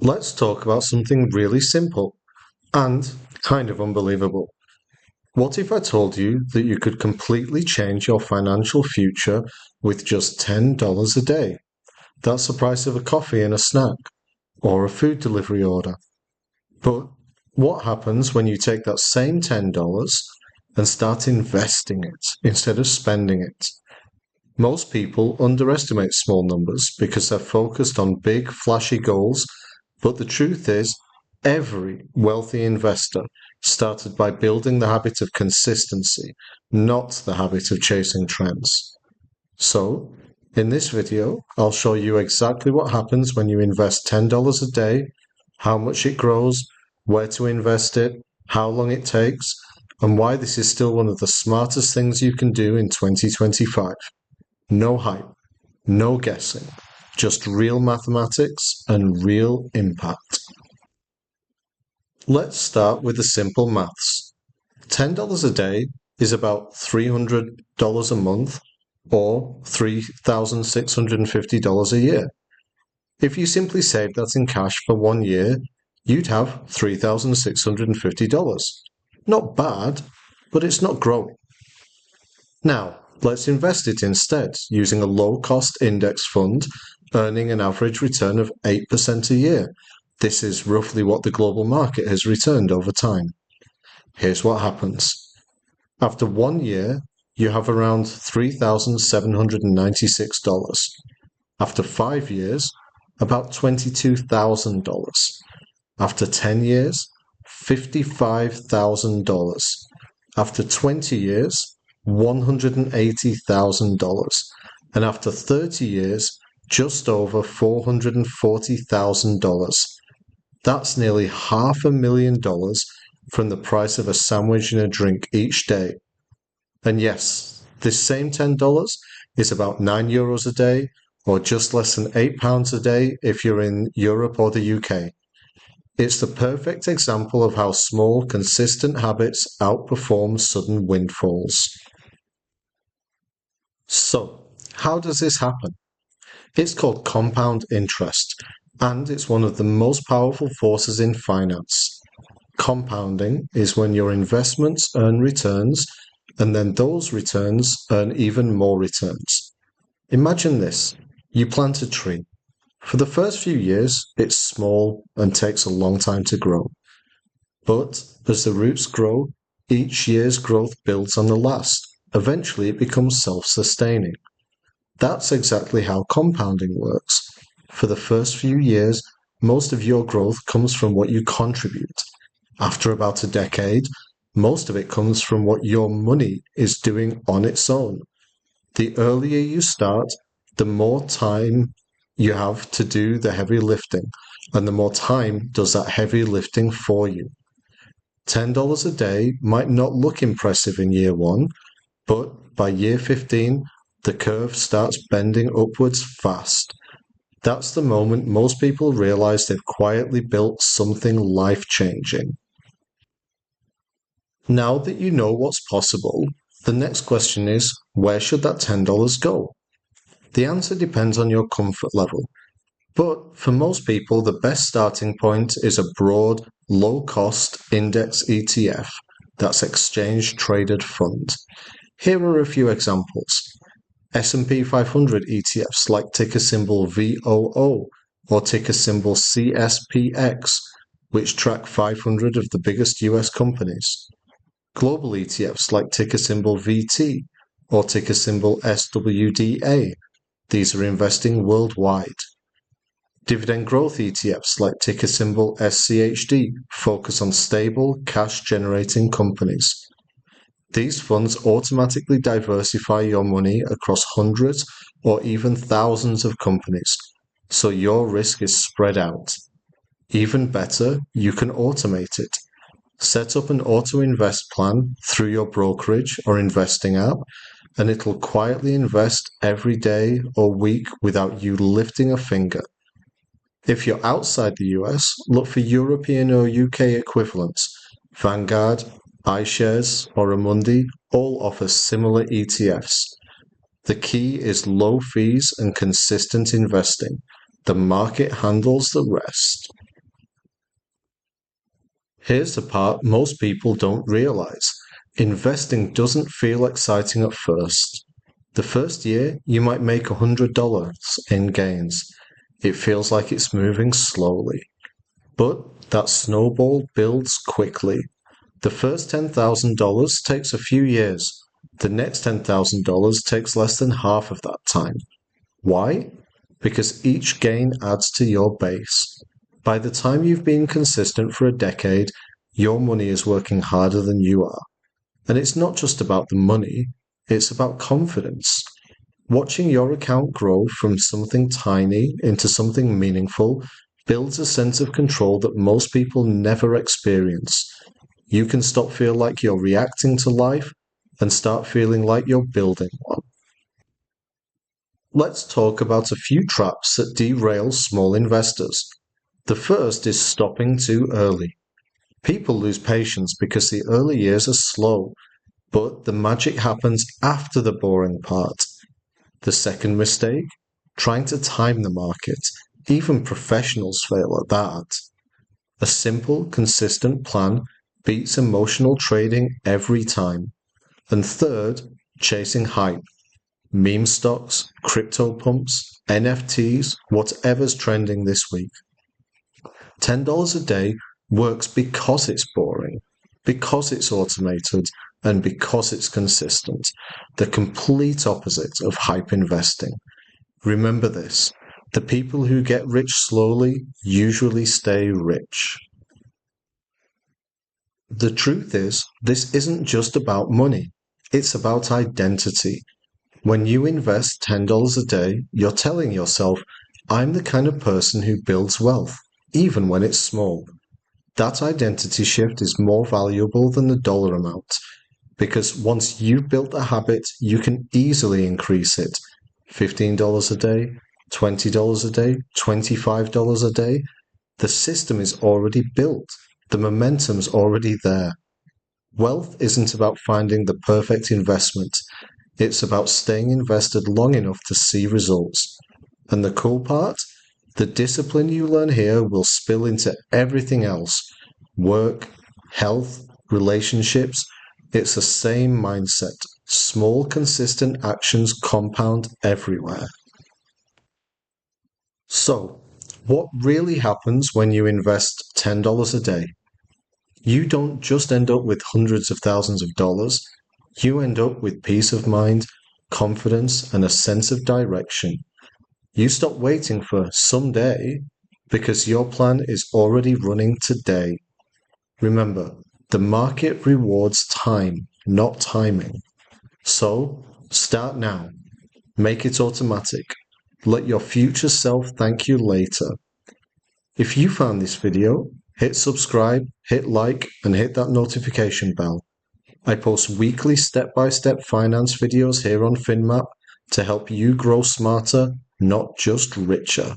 Let's talk about something really simple and kind of unbelievable. What if I told you that you could completely change your financial future with just $10 a day? That's the price of a coffee and a snack, or a food delivery order. But what happens when you take that same $10 and start investing it instead of spending it? Most people underestimate small numbers because they're focused on big, flashy goals, but the truth is, every wealthy investor started by building the habit of consistency, not the habit of chasing trends. So, in this video, I'll show you exactly what happens when you invest $10 a day, how much it grows, where to invest it, how long it takes, and why this is still one of the smartest things you can do in 2025. No hype, no guessing, just real mathematics and real impact. Let's start with the simple maths. $10 a day is about $300 a month or $3,650 a year. If you simply save that in cash for 1 year, you'd have $3,650. Not bad, but it's not growing. Now, let's invest it instead using a low-cost index fund earning an average return of 8% a year. This is roughly what the global market has returned over time. Here's what happens. After 1 year, you have around $3,796. After 5 years, about $22,000. After 10 years, $55,000. After 20 years, $180,000. And after 30 years, just over $440,000. That's nearly $500,000 from the price of a sandwich and a drink each day. And yes, this same $10 is about €9 a day, or just less than £8 a day if you're in Europe or the UK. It's the perfect example of how small, consistent habits outperform sudden windfalls. So, how does this happen? It's called compound interest, and it's one of the most powerful forces in finance. Compounding is when your investments earn returns, and then those returns earn even more returns. Imagine this. You plant a tree. For the first few years, it's small and takes a long time to grow. But as the roots grow, each year's growth builds on the last. Eventually, it becomes self-sustaining. That's exactly how compounding works. For the first few years, most of your growth comes from what you contribute. After about a decade, most of it comes from what your money is doing on its own. The earlier you start, the more time you have to do the heavy lifting, and the more time does that heavy lifting for you. $10 a day might not look impressive in year one, but by year 15, the curve starts bending upwards fast. That's the moment most people realize they've quietly built something life-changing. Now that you know what's possible, the next question is, where should that $10 go? The answer depends on your comfort level. But for most people, the best starting point is a broad, low-cost index ETF, that's exchange-traded fund. Here are a few examples. S&P 500 ETFs like ticker symbol VOO or ticker symbol CSPX, which track 500 of the biggest US companies. Global ETFs like ticker symbol VT or ticker symbol SWDA. These are investing worldwide. Dividend growth ETFs like ticker symbol SCHD focus on stable, cash-generating companies. These funds automatically diversify your money across hundreds or even thousands of companies, so your risk is spread out. Even better, you can automate it. Set up an auto-invest plan through your brokerage or investing app, and it'll quietly invest every day or week without you lifting a finger. If you're outside the US, look for European or UK equivalents. Vanguard, iShares, or Amundi all offer similar ETFs. The key is low fees and consistent investing. The market handles the rest. Here's the part most people don't realize. Investing doesn't feel exciting at first. The first year, you might make $100 in gains. It feels like it's moving slowly. But that snowball builds quickly. The first $10,000 takes a few years. The next $10,000 takes less than half of that time. Why? Because each gain adds to your base. By the time you've been consistent for a decade, your money is working harder than you are. And it's not just about the money, it's about confidence. Watching your account grow from something tiny into something meaningful builds a sense of control that most people never experience. You can stop feeling like you're reacting to life and start feeling like you're building one. Let's talk about a few traps that derail small investors. The first is stopping too early. People lose patience because the early years are slow, but the magic happens after the boring part. The second mistake, trying to time the market. Even professionals fail at that. A simple, consistent plan beats emotional trading every time. And third, chasing hype. Meme stocks, crypto pumps, NFTs, whatever's trending this week. $10 a day works because it's boring, because it's automated, and because it's consistent. The complete opposite of hype investing. Remember this, the people who get rich slowly usually stay rich. The truth is, this isn't just about money, it's about identity. When you invest $10 a day, you're telling yourself, I'm the kind of person who builds wealth, even when it's small. That identity shift is more valuable than the dollar amount, because once you've built a habit, you can easily increase it. $15 a day, $20 a day, $25 a day. The system is already built. The momentum's already there. Wealth isn't about finding the perfect investment. It's about staying invested long enough to see results. And the cool part? The discipline you learn here will spill into everything else. Work, health, relationships. It's the same mindset. Small, consistent actions compound everywhere. So, what really happens when you invest $10 a day? You don't just end up with hundreds of thousands of dollars. You end up with peace of mind, confidence, and a sense of direction. You stop waiting for someday because your plan is already running today. Remember, the market rewards time, not timing. So, start now. Make it automatic. Let your future self thank you later. If you found this video, hit subscribe, hit like, and hit that notification bell. I post weekly step-by-step finance videos here on FinMap to help you grow smarter, not just richer.